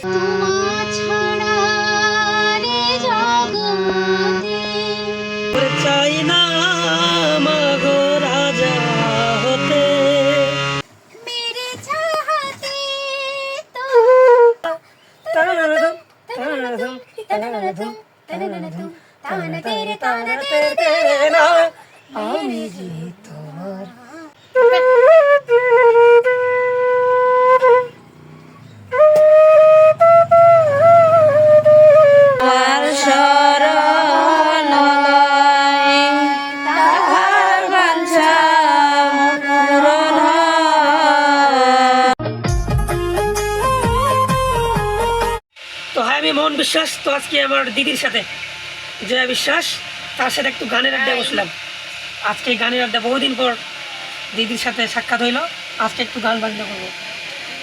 তোমা ছাড়া রে জগতে চাই না মাগো রাজা হতে মেরে চাহতে তো তানা তেরে না আমি যে তোমার তো হ্যাঁ, আমি মোহন বিশ্বাস। তো আজকে আমার দিদির সাথে জয়া বিশ্বাস, তার সাথে একটু গানের আড্ডায় বসলাম। আজকে এই গানের আড্ডা বহুদিন পর দিদির সাথে সাক্ষাৎ হইলো। আজকে একটু গান বাজনা করবো,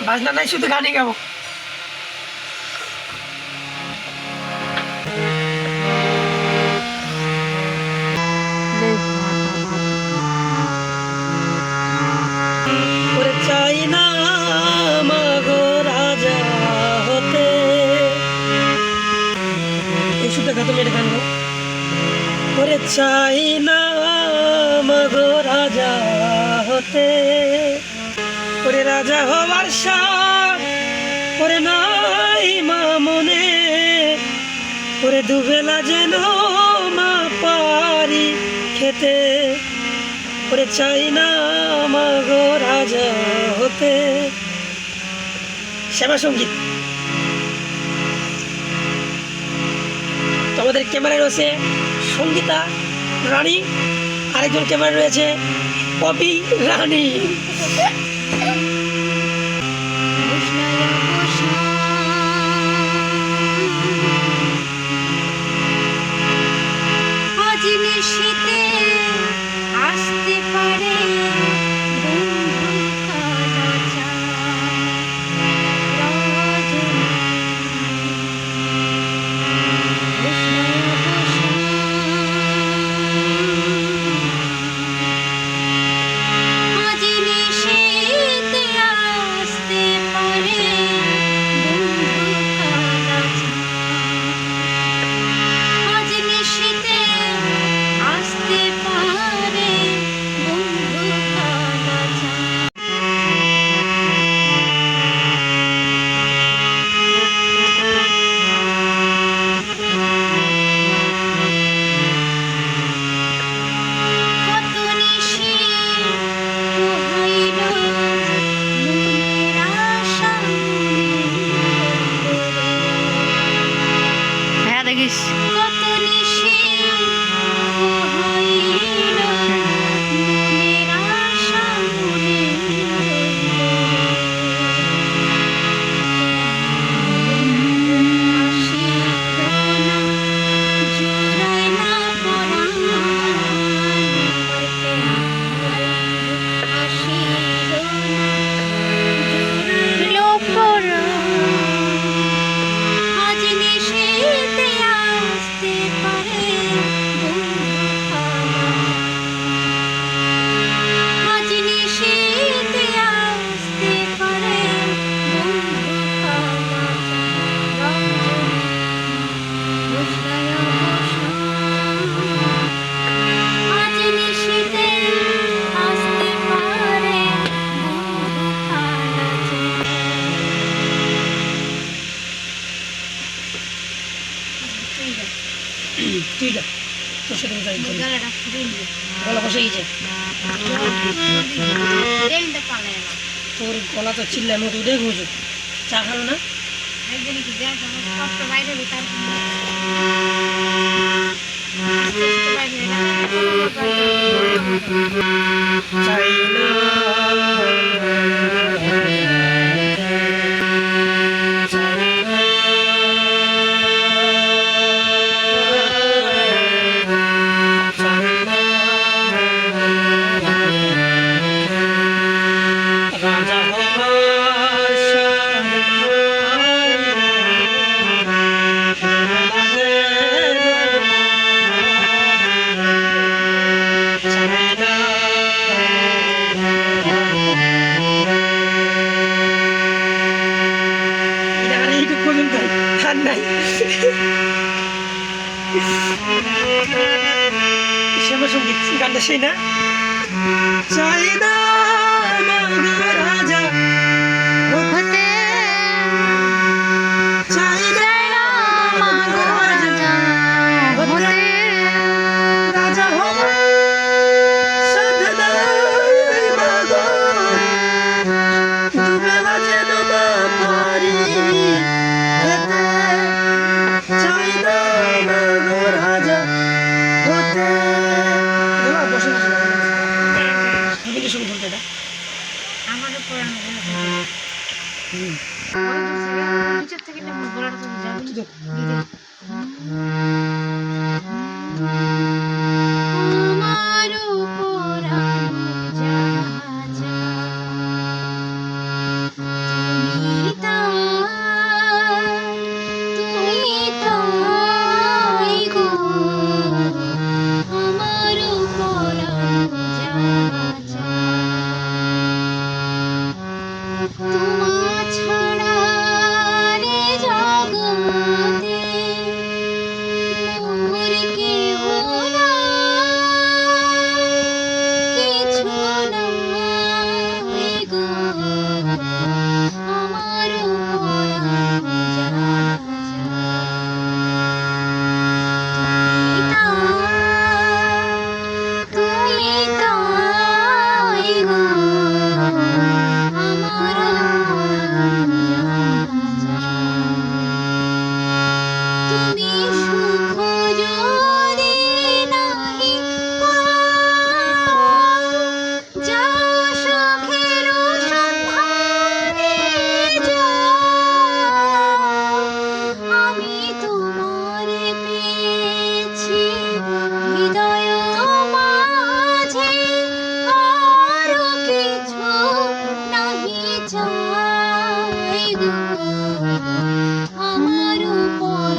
বাজনা নাই শুধু গানই গাবো। চাই না মাগো রাজা হতে, এই শুধু গাতো মেয়েটা গান গো। ওরে চাই না মাগো রাজা হতে, ওরে রাজা হবার সাথ ওরে নাই মা মনে, ওরে দুবেলা যেন মা পারি খেতে, ওরে চাই না মাগো রাজা হতে। শ্যামা সঙ্গীত। তো আমাদের ক্যামেরায় রয়েছে সঙ্গীতা রানী, আরেকজন ক্যামেরায় রয়েছে পপি রানী। শীতে আসতে পারে ঠিক আছে, তোর সাথে গলা বসে গেছে, তোর গলা তো চিল্লার মতো উঠে ঘুমছো। চা খালো না? চাই না পর্যন্তই, আর নাই। শ্যামাসঙ্গীত গানটা সেই না? চাইনা মাগো রাজা হতে চাইনা মাগো রাজা হতে রাজা হব সাধনা মাগো দুবেলা যেন মা পারি হেতে চাইনা মাগো রাজা হতে। বসে বসে রবীন্দ্র সঙ্গীত বলতে এটা আমার উপর নিচের থেকে বলাটা তুমি যাবে আমার উপর তুমি তাই গো আমার উপর তোমা ছাড়া রে জগতে মোর কেহ নাই, কিছু নাই গো আমার উপর তুমি তাই গো তুমি সুখ যদি নাহি পাও, যা সুখের সন্ধানে যাও, আমি তোমারে পেয়েছি হৃদয় মাঝে, আরো কিছু নাহি চাই গো আমার উপর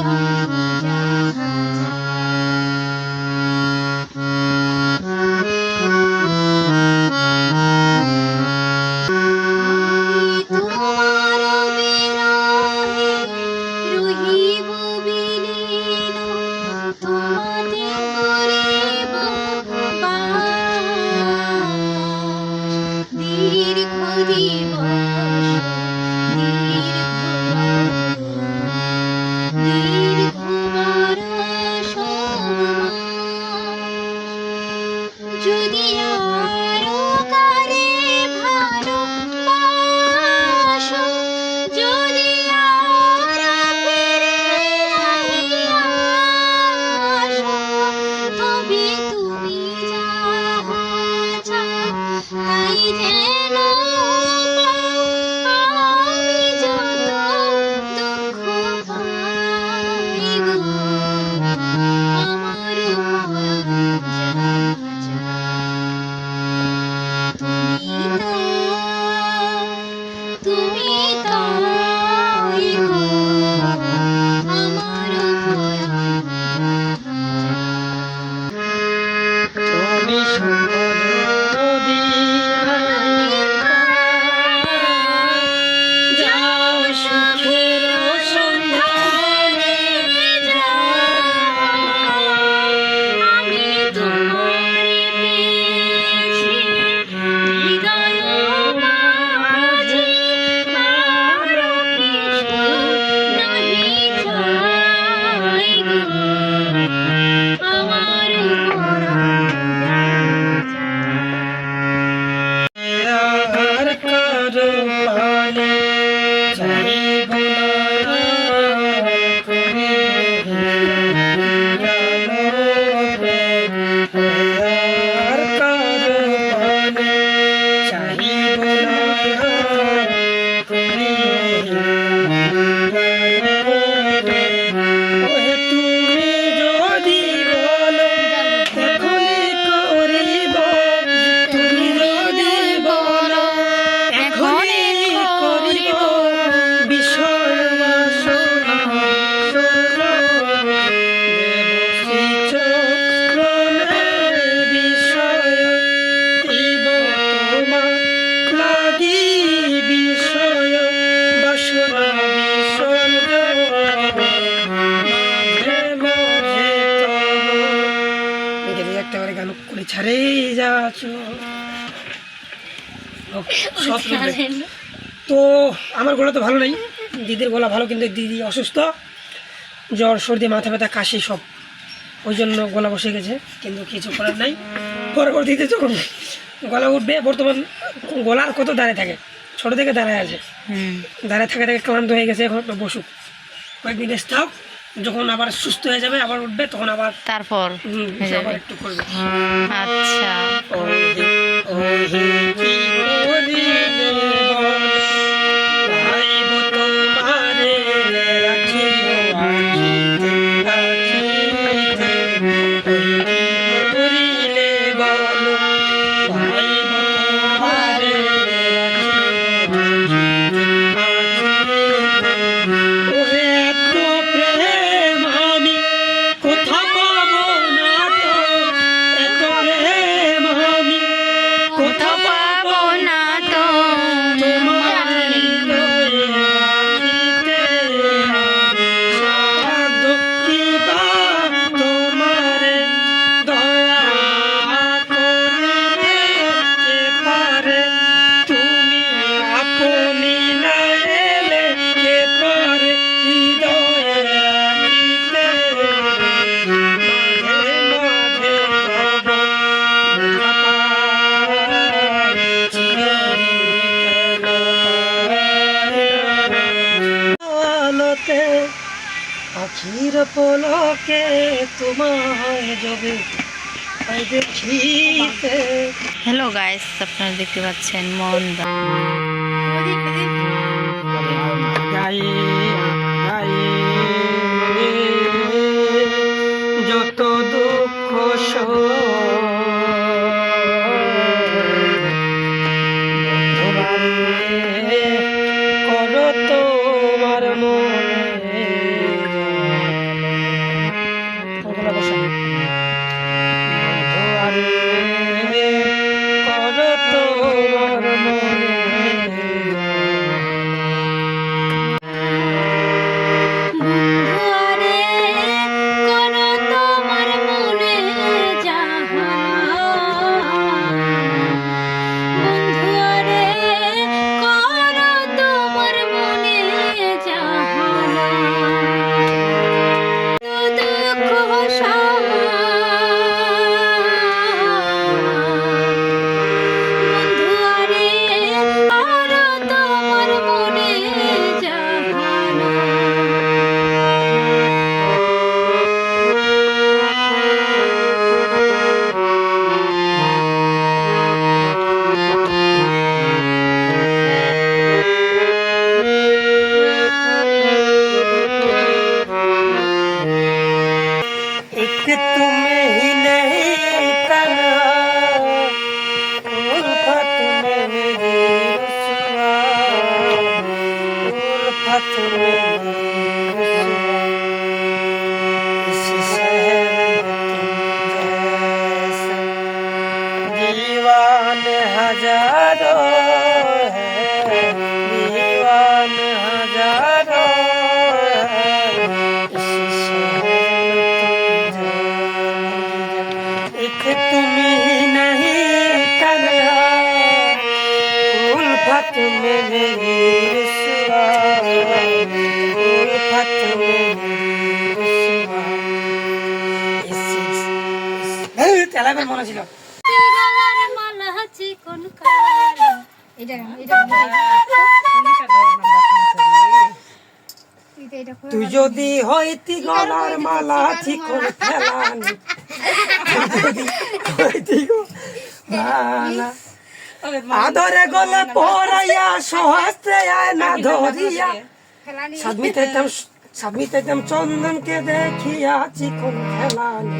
তোমার বিরহে রহিব বিলীন, তোমাতে করিব বাস, দীর্ঘ দিবস দীর্ঘ রাত্রি ছাড়ে যাচ্ছ সব শুনবে। তো আমার গলা তো ভালো নাই, দিদির গলা ভালো, কিন্তু দিদি অসুস্থ, জ্বর সর্দি মাথা ব্যথা কাশি সব, ওই জন্য গলা বসে গেছে, কিন্তু কিছু করার নাই। পরবর্তীতে যখন গলা উঠবে, বর্তমান গলার কত দাঁড়িয়ে থাকে, ছোটো থেকে দাঁড়ায় আছে, দাঁড়ায় থাকে থেকে ক্লান্ত হয়ে গেছে, এখন বসুক কয়েকদিন রেস্ট থাক, যখন আবার সুস্থ হয়ে যাবে আবার উঠবে তখন আবার তারপর আবার একটু করবে। আচ্ছা কোথাও পাবো না তো আখির পলকে তোমায় যাবে দেখিতে। হ্যালো গাইস, আপনারা দেখতে পাচ্ছেন মন গায়ে গায়ে যত দুঃখ করো তোমার মনে করো তোমার মনে বন্ধুয়ারে করো তোমার মনে জাহান, বন্ধুয়ারে করো তোমার মনে জাহান, দুঃখ বন্ধুয়ারে করো তোমার মনে জাহান। एक तुम्हें ही नहीं तन्हा, उल्फत में मेरी रुसवा, उल्फत में मेरी रुसवा, इस शहर में तुम जैसे दीवाने हजारों हैं, दीवाने हजारों हैं, इस शहर एक तुम ही नहीं तन्हा, उल्फत में मेरी रुसवा, उल्फत में मेरी रुसवा। তেলাবের মনে ছিল গলার মালা চিকন কালা, এটা তুই যদি হইতি গলার মালা চিকন ফেলানি, হইতি গো মালা আদরে গলে পরাইয়া সহস্রে আয় না ধরিয়া, সাদমিতাইতাম চন্দনকে দেখিয়া চিকন ফেলানি।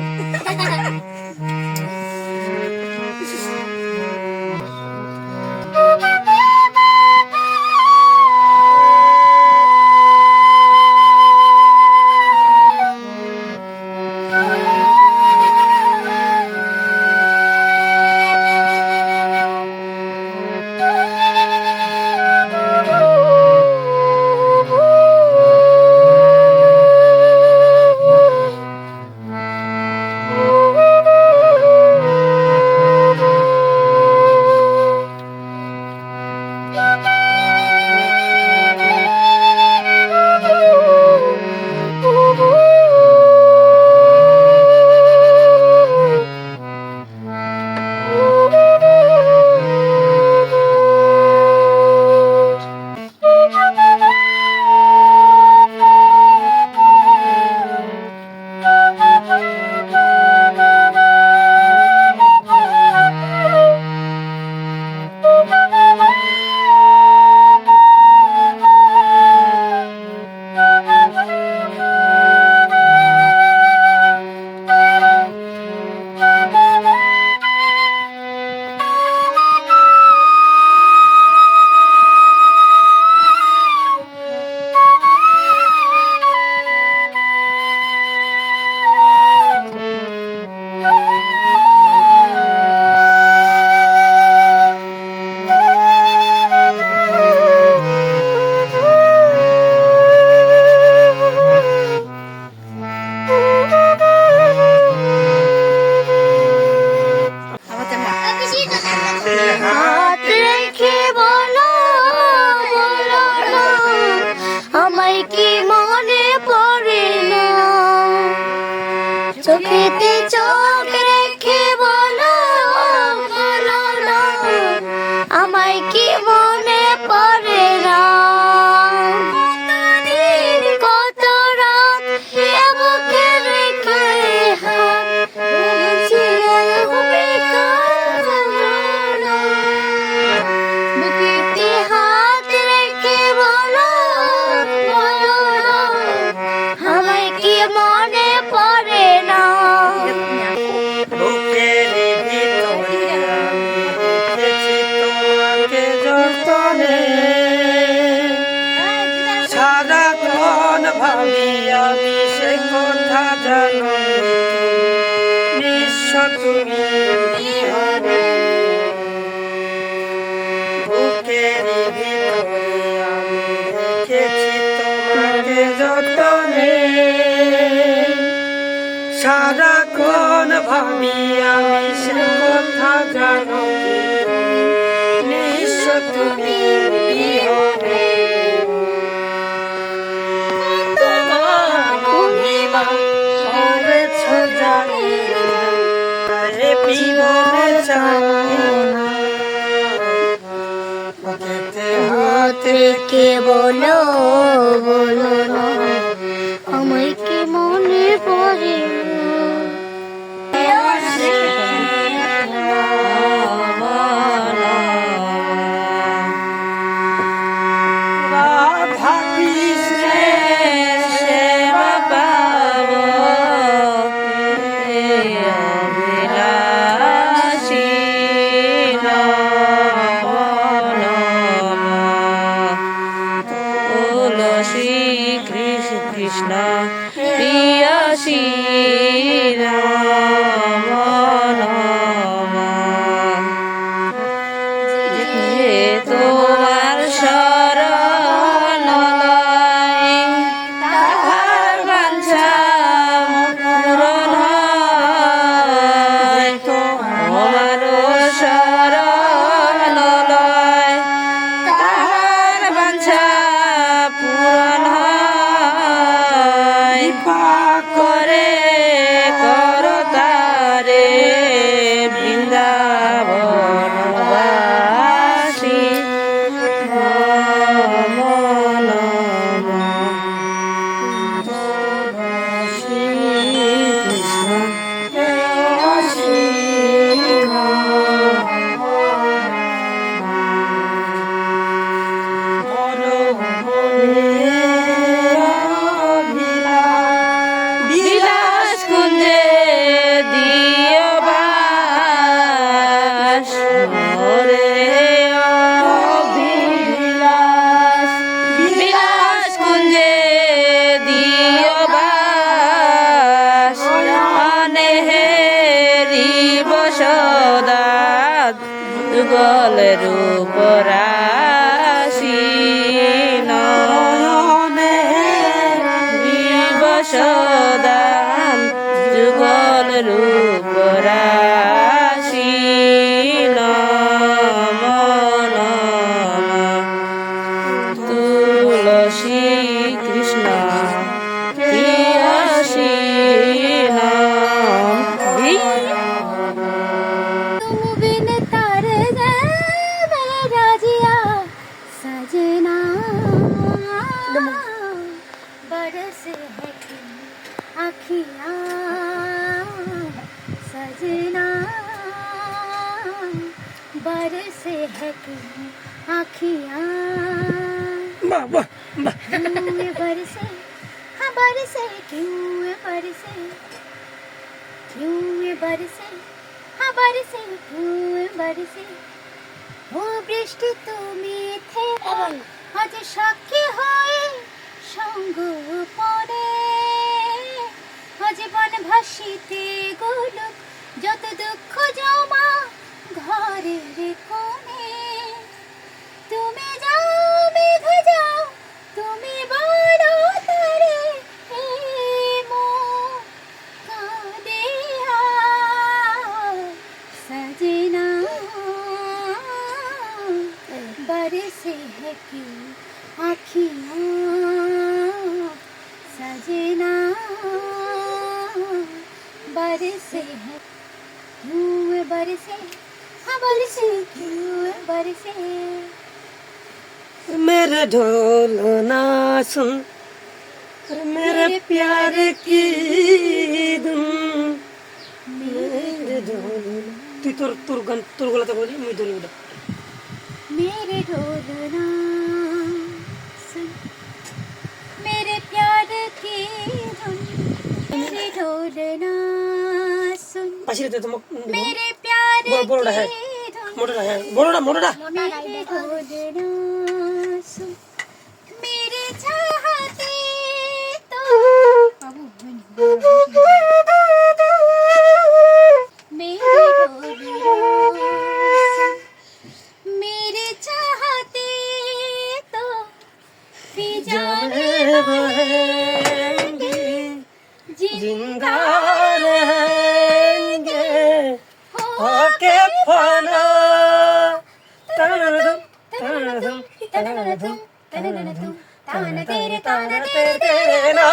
মনে পড়ে না, চোখেতে চোখ রেখে বলো বলো না, আমায় কি মনে পড়ে না। কত রাত এ বুকে রেখে হাত বলেছিলেন হবে কাঁদনা, বুকেতে হাত রেখে বলো বলো না, আমায় কি মনে পড়ে না। বুকের ভিতরে আমি রেখেছি তোমাকে যতনে, সারাক্ষণ ভাবি আমি সে কথা জানো, নিঃস্ব তুমি বিহনে। বুকের ভিতরে আমি রেখেছি তোমাকে যতনে, সারাক্ষণ ভাবি আমি সে কথা জানো, নিঃস্ব তুমি বিহনে। মরেছ জানি না, তারে জীবনে জানি না, বুকেতে হাত রেখে বলো বলো না, আমায় কি মনে পড়ে রাধা কৃষ্ণের সেবা পাব, অভিলাষী তুলসী কৃষ্ণ প্রিয়সী তোমার শরণ লয়, তাহার বাঞ্ছা পূরণ হয়। তোমার শরণ লয়, তাহার বাঞ্ছা পূরণ হয়। করে করো তারে বৃন্দাবনবাসী, তুলসী কৃষ্ণ প্রেয়সী বিলাস কুঞ্জে দিও বাস, মোরে অভিলাষ। বিলাস কুঞ্জে দিও বাস, অনেহেরিব সদা যুগলের উপরাশি, নয়নেরিব সদা যুগলের উপরাশি। নম নম তুলসী কৃষ্ণ প্রিয়সী तुम बिन तार मेरा जिया सजना, बरस है कि आँखियाँ सजना, बरस है कि आँखियाँ বাহ বাহ বাহ। क्यों ये बरसे, हाँ बरसे, क्यों ये बरसे, क्यों ये बरसे, हाँ बरसे, क्यों ये बरसे। ও বৃষ্টি তুমি থেমো, আজ সাক্ষী হয়ে সঙ্গ পরে, আজ বন ভাসিতে গোলক যত দুঃখ জমা ঘরের কোণে। তুমি যাও মেঘ যাও, তুমি বড় তারে মন কাঁদে सजना, बरसे है क्यों आँखियाँ बरसे हैं क्यों बरसे हाँ बरसे क्यों बरसे मेरे ढोलना सुन मेरे प्यार की धुन मेरे ढोलना তুই তোর গান তোর গলাতে বলি আমি ঢোল উঠা मेरे ढोलना सुन मेरे प्यार की धुन मेरे ढोलना सुन পাশে তো मेरे प्यार বড়টা হ্যাঁ की धुन মোটাটা হ্যাঁ বড়টা मेरे ढोलना सुन मेरे चाहते तो मेरे ढोलना सुन मेरे चाहते तो फिजा रहेंगे जिंदा रहेंगे होके फना तनदम तनदम तनदम तनदम ताना तेरे ना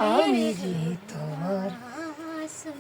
আমি যে তোমার सुन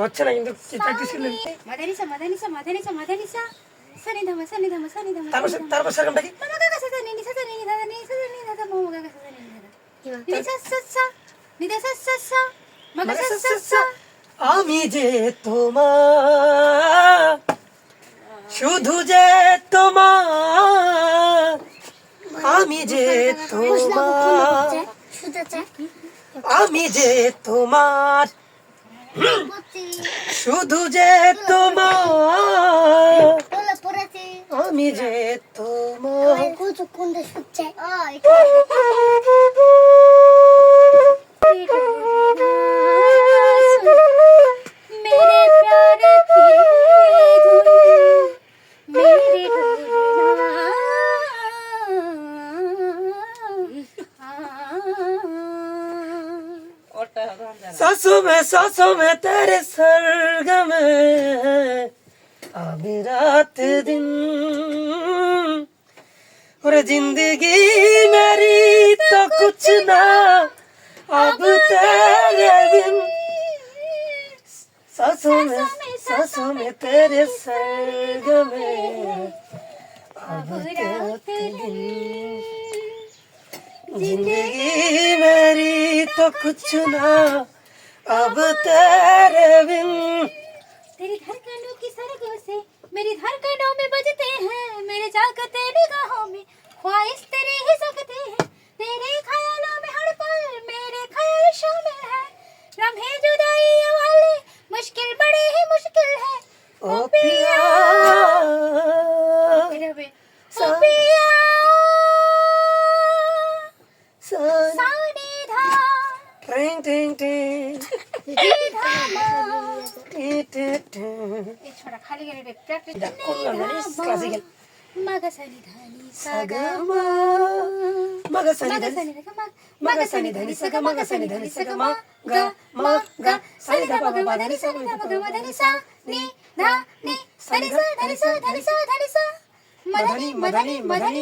হচ্ছে না কিন্তু প্র্যাকটিস করলে मदनिसा मदनिसा मदनिसा मदनिसा सनी धम তারপর সেরকমটা কি मम गा गा सा नी सा नी दा नी सा नी दा मम गा गा सा नी दा नी सा सा सा नी दा सा सा सा मग सा सा सा আমি যে তোমার শুধু যে তোমার আমি যে তোমার আমি যে তোমার শুধু যে তোমার আমি যে তোমার मेरे प्यार की धुन मेरे सांसों में तेरे सरगम अभी रात दिन और जिंदगी मेरी तो कुछ ना अब तेरे बिन सांसों में तेरे सरगम अब रात दिन जिंदगी मेरी तो कुछ ना अब तेरे बिन तेरी धड़कनों की सरगों से मेरी धड़कनों में बजते हैं मेरे जागते निगाहों में ख्वाहिश तेरे ही सकते हैं तेरे ख्यालों में हर पल मेरे ख्वाहिशों में है लम्हे जुदाई वाले मुश्किल बड़े ही मुश्किल है ओ पिया ओ पिया सानी धा टिंग टिंग टिंग धा टी टी टी ये छोड़ा खाली करे रे प्रैक्टिस कौन गाना है क्लासिकल मगसनी धनी सगमा मगसनी धनी मगसनी धनी सगमा मगसनी धनी सगमा ग म ग सनि ध प ग धनी सा मदनी सा नी धा नी सनी सा धनी सा धनी सा धनी सा मदनी मदनी मदनी